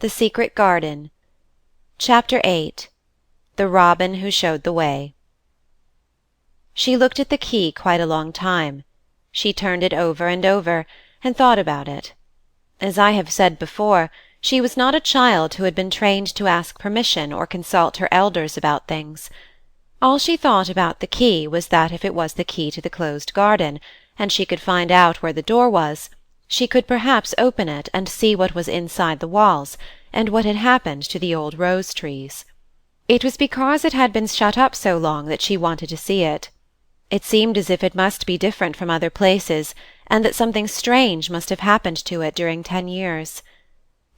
The Secret Garden. Chapter 8. The Robin Who Showed the Way. She looked at the key quite a long time. She turned it over and over, and thought about it. As I have said before, she was not a child who had been trained to ask permission or consult her elders about things. All she thought about the key was that if it was the key to the closed garden, and she could find out where the door was, she could perhaps open it and see what was inside the walls, and what had happened to the old rose-trees. It was because it had been shut up so long that she wanted to see it. It seemed as if it must be different from other places, and that something strange must have happened to it during 10 years.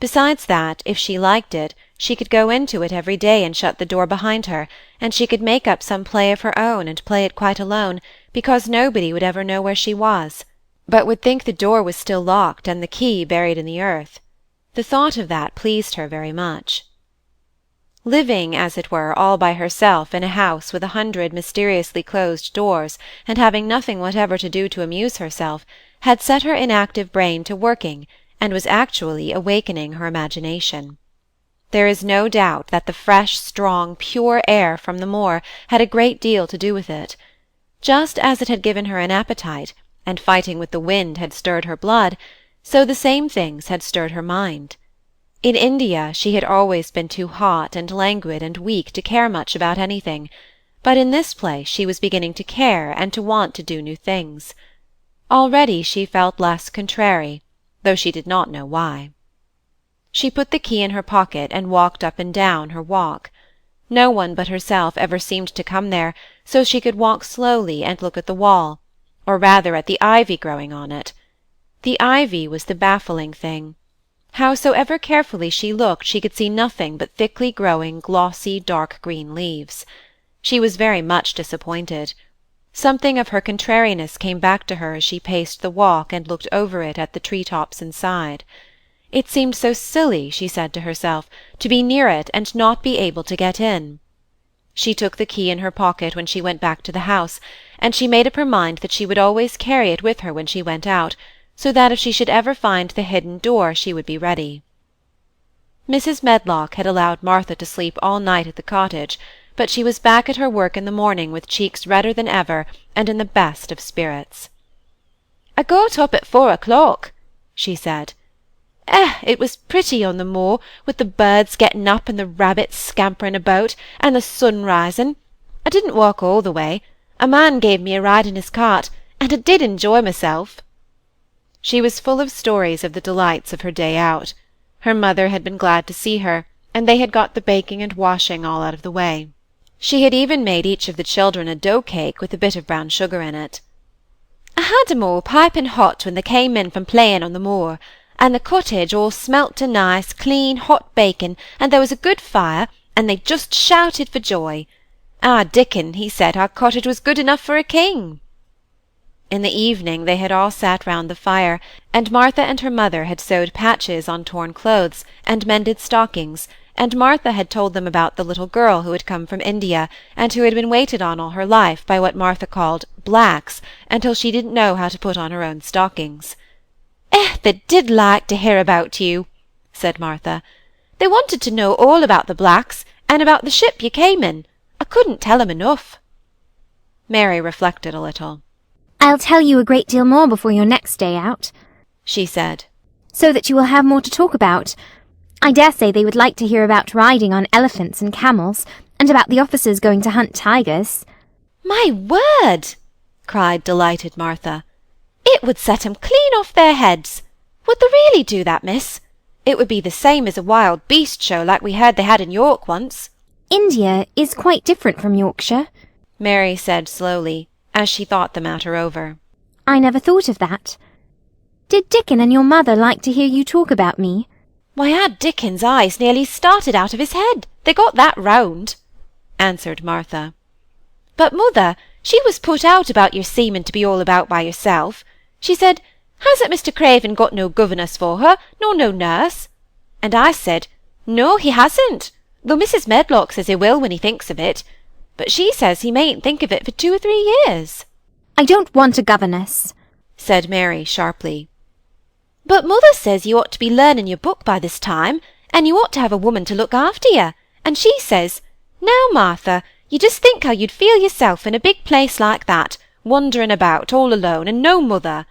Besides that, if she liked it, she could go into it every day and shut the door behind her, and she could make up some play of her own and play it quite alone, because nobody would ever know where she was, but would think the door was still locked and the key buried in the earth. The thought of that pleased her very much. Living, as it were, all by herself in a house with 100 mysteriously closed doors, and having nothing whatever to do to amuse herself, had set her inactive brain to working, and was actually awakening her imagination. There is no doubt that the fresh, strong, pure air from the moor had a great deal to do with it. Just as it had given her an appetite, and fighting with the wind had stirred her blood, so the same things had stirred her mind. In India she had always been too hot and languid and weak to care much about anything, but in this place she was beginning to care and to want to do new things. Already she felt less contrary, though she did not know why. She put the key in her pocket and walked up and down her walk. No one but herself ever seemed to come there, so she could walk slowly and look at the wall, or rather at the ivy growing on it. The ivy was the baffling thing. Howsoever carefully she looked, she could see nothing but thickly growing, glossy, dark green leaves. She was very much disappointed. Something of her contrariness came back to her as she paced the walk and looked over it at the tree-tops inside. It seemed so silly, she said to herself, to be near it and not be able to get in. She took the key in her pocket when she went back to the house, and she made up her mind that she would always carry it with her when she went out, so that if she should ever find the hidden door she would be ready. Mrs. Medlock had allowed Martha to sleep all night at the cottage, but she was back at her work in the morning with cheeks redder than ever and in the best of spirits. "I got up at 4 o'clock," she said. It was pretty on the moor, with the birds getting up and the rabbits scampering about, and the sun rising. I didn't walk all the way. A man gave me a ride in his cart, and I did enjoy myself. She was full of stories of the delights of her day out. Her mother had been glad to see her, and they had got the baking and washing all out of the way. She had even made each of the children a dough-cake with a bit of brown sugar in it. "I had 'em all piping hot when they came in from playing on the moor, and the cottage all smelt to nice, clean, hot bacon, and there was a good fire, and they just shouted for joy. Our Dickon, he said our cottage was good enough for a king." In the evening they had all sat round the fire, and Martha and her mother had sewed patches on torn clothes, and mended stockings, and Martha had told them about the little girl who had come from India, and who had been waited on all her life by what Martha called blacks, until she didn't know how to put on her own stockings. They did like to hear about you," said Martha. "They wanted to know all about the blacks, and about the ship you came in. I couldn't tell 'em enough." Mary reflected a little. "I'll tell you a great deal more before your next day out," she said, "so that you will have more to talk about. I dare say they would like to hear about riding on elephants and camels, and about the officers going to hunt tigers." "My word!" cried delighted Martha. "It would set 'em clean off their heads. Would they really do that, miss? It would be the same as a wild beast show like we heard they had in York once." "India is quite different from Yorkshire," Mary said slowly, as she thought the matter over. "I never thought of that. Did Dickon and your mother like to hear you talk about me?" "Why, our Dickon's eyes nearly started out of his head, they got that round," answered Martha. "But mother, she was put out about your seeming to be all about by yourself. She said, 'Hasn't Mr. Craven got no governess for her, nor no nurse?' And I said, 'No, he hasn't, though Mrs. Medlock says he will when he thinks of it. But she says he mayn't think of it for 2 or 3 years.' "I don't want a governess," said Mary sharply. "But mother says you ought to be learning your book by this time, and you ought to have a woman to look after you, and she says, 'Now, Martha, you just think how you'd feel yourself in a big place like that, wandering about all alone, and no mother.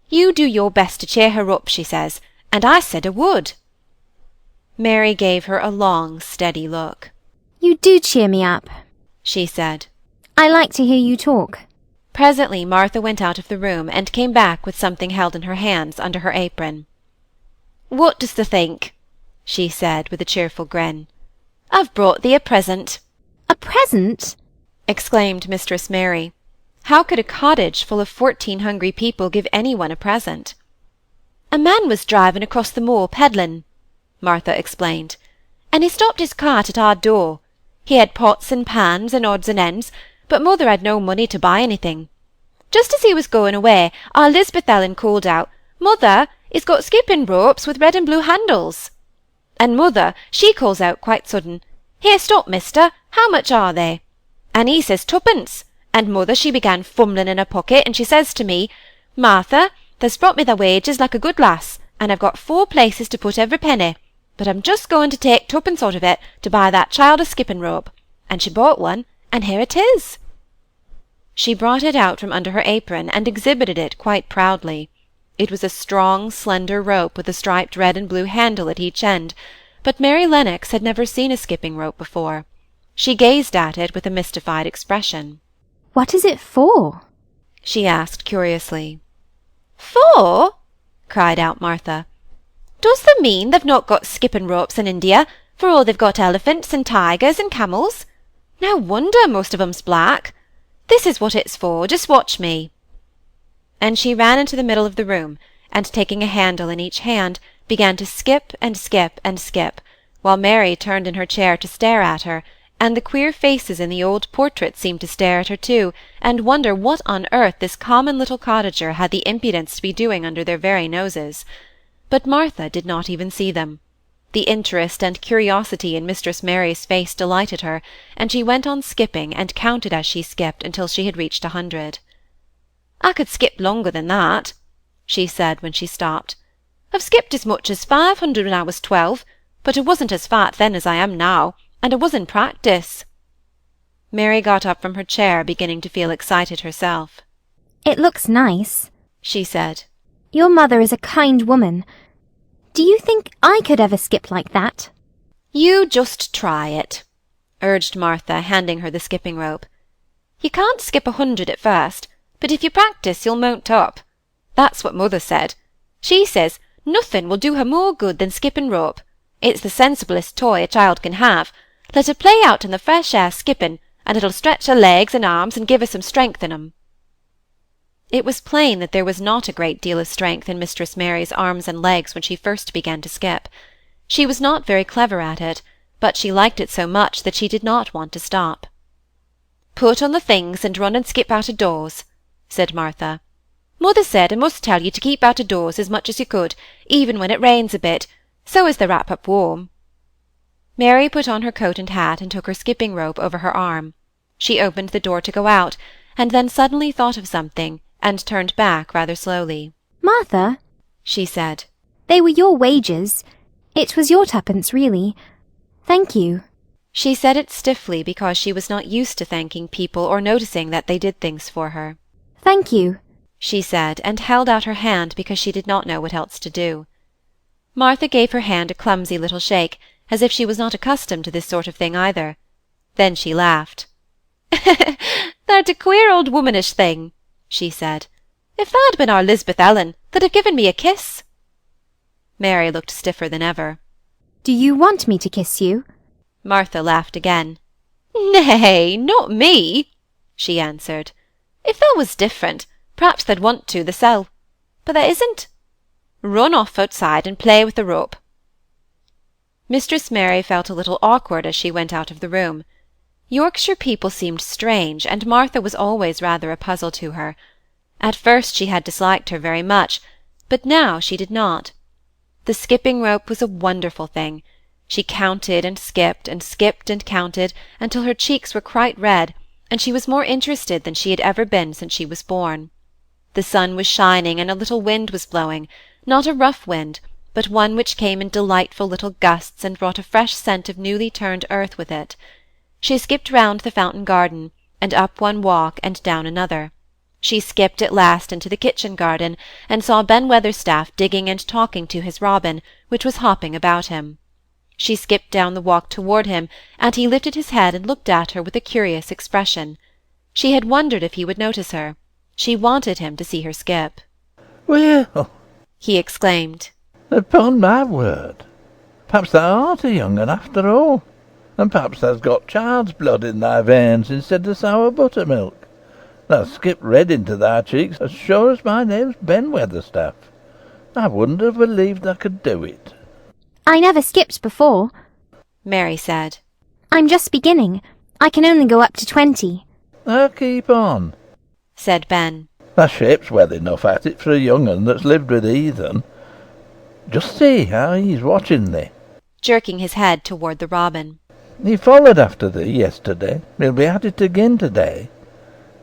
You do your best to cheer her up,' she says, and I said I would." Mary gave her a long, steady look. You do cheer me up, she said. I like to hear you talk. Presently Martha went out of the room and came back with something held in her hands under her apron. "What dost thou think?" she said, with a cheerful grin. "I've brought thee a present." A present? exclaimed Mistress Mary. How could a cottage full of 14 hungry people give any one a present? "A man was driving across the moor peddling," Martha explained, "and he stopped his cart at our door. He had pots and pans and odds and ends, but mother had no money to buy anything. Just as he was going away, our Lisbeth Ellen called out, 'Mother, he's got skipping ropes with red and blue handles.' And mother, she calls out quite sudden, 'Here, stop, mister, how much are they?' And he says 2pence, and mother she began fumbling in her pocket, and she says to me, 'Martha, thou's brought me thy wages like a good lass, and I've got 4 places to put every penny, but I'm just going to take 2pence out of it to buy that child a skipping rope.' And she bought one, and here it is." She brought it out from under her apron and exhibited it quite proudly. It was a strong, slender rope with a striped red and blue handle at each end, but Mary Lennox had never seen a skipping rope before. She gazed at it with a mystified expression. What is it for? she asked curiously. "For?" cried out Martha. "Does that mean they've not got skipping ropes in India, for all they've got elephants and tigers and camels? No wonder most of 'em's black. This is what it's for, just watch me." And she ran into the middle of the room, and taking a handle in each hand, began to skip and skip and skip, while Mary turned in her chair to stare at her, and the queer faces in the old portraits seemed to stare at her too, and wonder what on earth this common little cottager had the impudence to be doing under their very noses. But Martha did not even see them. The interest and curiosity in Mistress Mary's face delighted her, and she went on skipping, and counted as she skipped until she had reached 100. "I could skip longer than that," she said when she stopped. "I've skipped as much as 500 when I was 12, but I wasn't as fat then as I am now, and I was in practice." Mary got up from her chair, beginning to feel excited herself. It looks nice, she said. Your mother is a kind woman. Do you think I could ever skip like that? "You just try it," urged Martha, handing her the skipping rope. "You can't skip 100 at first, but if you practice you'll mount up. That's what mother said. She says nothing will do her more good than skipping rope. It's the sensiblest toy a child can have. Let her play out in the fresh air skipping, and it'll stretch her legs and arms and give her some strength in 'em." It was plain that there was not a great deal of strength in Mistress Mary's arms and legs when she first began to skip. She was not very clever at it, but she liked it so much that she did not want to stop. "Put on the things and run and skip out of doors," said Martha. "Mother said I must tell you to keep out of doors as much as you could, even when it rains a bit, so as they wrap up warm." Mary put on her coat and hat and took her skipping rope over her arm. She opened the door to go out, and then suddenly thought of something, and turned back rather slowly. Martha, she said, they were your wages. It was your 2pence, really. Thank you. She said it stiffly because she was not used to thanking people or noticing that they did things for her. Thank you, she said, and held out her hand because she did not know what else to do. Martha gave her hand a clumsy little shake, as if she was not accustomed to this sort of thing either. Then she laughed. "Thou'rt a queer old womanish thing," she said. "If tha'd been our Lisbeth Ellen, tha'd have given me a kiss." Mary looked stiffer than ever. Do you want me to kiss you? Martha laughed again. "Nay, not me," she answered. "If thou was different, perhaps tha'd want to thysel', but there isn't. Run off outside and play with the rope." Mistress Mary felt a little awkward as she went out of the room. Yorkshire people seemed strange, and Martha was always rather a puzzle to her. At first she had disliked her very much, but now she did not. The skipping rope was a wonderful thing. She counted and skipped and counted until her cheeks were quite red, and she was more interested than she had ever been since she was born. The sun was shining and a little wind was blowing, not a rough wind, but one which came in delightful little gusts and brought a fresh scent of newly turned earth with it. She skipped round the fountain garden, and up one walk and down another. She skipped at last into the kitchen garden, and saw Ben Weatherstaff digging and talking to his robin, which was hopping about him. She skipped down the walk toward him, and he lifted his head and looked at her with a curious expression. She had wondered if he would notice her. She wanted him to see her skip. "Well," he exclaimed, "upon my word, perhaps thou art a young un after all, and perhaps thou's got child's blood in thy veins instead of sour buttermilk. Thou's skipped red into thy cheeks as sure as my name's Ben Weatherstaff. I wouldn't have believed I could do it." I never skipped before, Mary said. I'm just beginning. I can only go up to 20. "Keep on," said Ben. "Thy shape's well enough at it for a young un that's lived with heathen. Just see how he's watching thee." Jerking his head toward the robin. "He followed after thee yesterday. He'll be at it again to-day.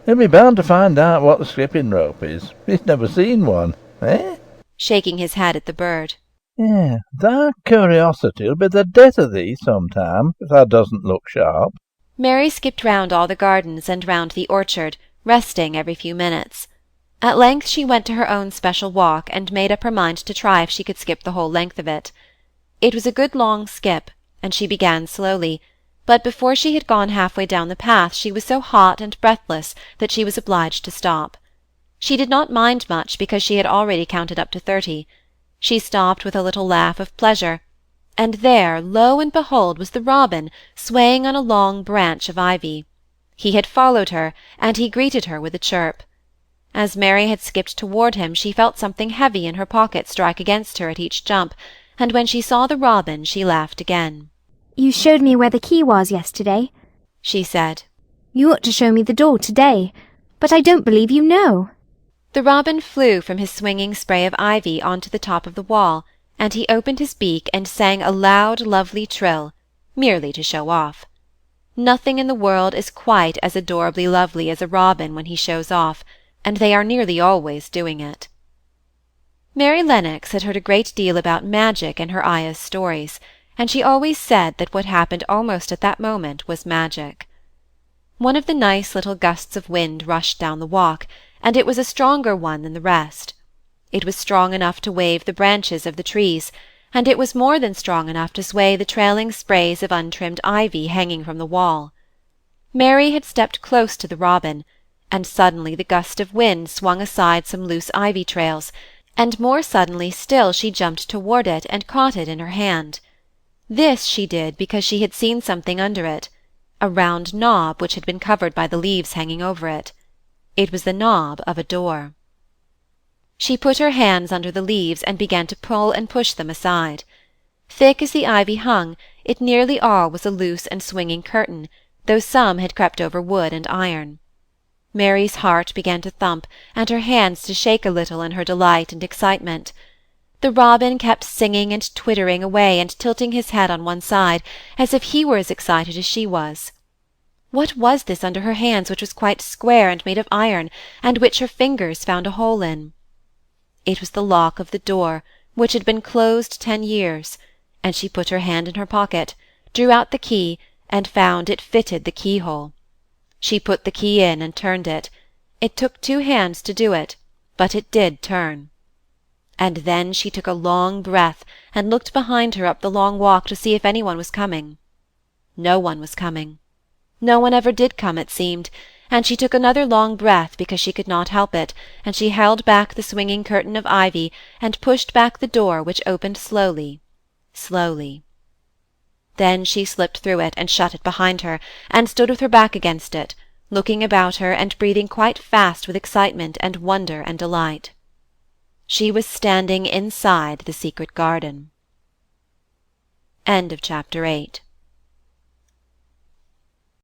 He'll be bound to find out what the skipping rope is. He's never seen one, eh?" Shaking his head at the bird. Thy curiosity'll be the death of thee sometime, if thou doesn't look sharp." Mary skipped round all the gardens and round the orchard, resting every few minutes. At length she went to her own special walk, and made up her mind to try if she could skip the whole length of it. It was a good long skip, and she began slowly, but before she had gone half-way down the path she was so hot and breathless that she was obliged to stop. She did not mind much, because she had already counted up to 30. She stopped with a little laugh of pleasure, and there, lo and behold, was the robin, swaying on a long branch of ivy. He had followed her, and he greeted her with a chirp. As Mary had skipped toward him, she felt something heavy in her pocket strike against her at each jump, and when she saw the robin she laughed again. You showed me where the key was yesterday, she said. You ought to show me the door today, but I don't believe you know. The robin flew from his swinging spray of ivy on to the top of the wall, and he opened his beak and sang a loud, lovely trill, merely to show off. Nothing in the world is quite as adorably lovely as a robin when he shows off, and they are nearly always doing it. Mary Lennox had heard a great deal about magic in her Aya's stories, and she always said that what happened almost at that moment was magic. One of the nice little gusts of wind rushed down the walk, and it was a stronger one than the rest. It was strong enough to wave the branches of the trees, and it was more than strong enough to sway the trailing sprays of untrimmed ivy hanging from the wall. Mary had stepped close to the robin, and suddenly the gust of wind swung aside some loose ivy trails, and more suddenly still she jumped toward it and caught it in her hand. This she did because she had seen something under it, a round knob which had been covered by the leaves hanging over it. It was the knob of a door. She put her hands under the leaves and began to pull and push them aside. Thick as the ivy hung, it nearly all was a loose and swinging curtain, though some had crept over wood and iron. Mary's heart began to thump, and her hands to shake a little in her delight and excitement. The robin kept singing and twittering away and tilting his head on one side, as if he were as excited as she was. What was this under her hands which was quite square and made of iron, and which her fingers found a hole in? It was the lock of the door, which had been closed 10 years, and she put her hand in her pocket, drew out the key, and found it fitted the keyhole. She put the key in and turned it. It took 2 hands to do it, but it did turn. And then she took a long breath and looked behind her up the long walk to see if anyone was coming. No one was coming. No one ever did come, it seemed, and she took another long breath because she could not help it, and she held back the swinging curtain of ivy and pushed back the door, which opened slowly, slowly. Then she slipped through it and shut it behind her, and stood with her back against it, looking about her and breathing quite fast with excitement and wonder and delight. She was standing inside the secret garden. End of chapter 8.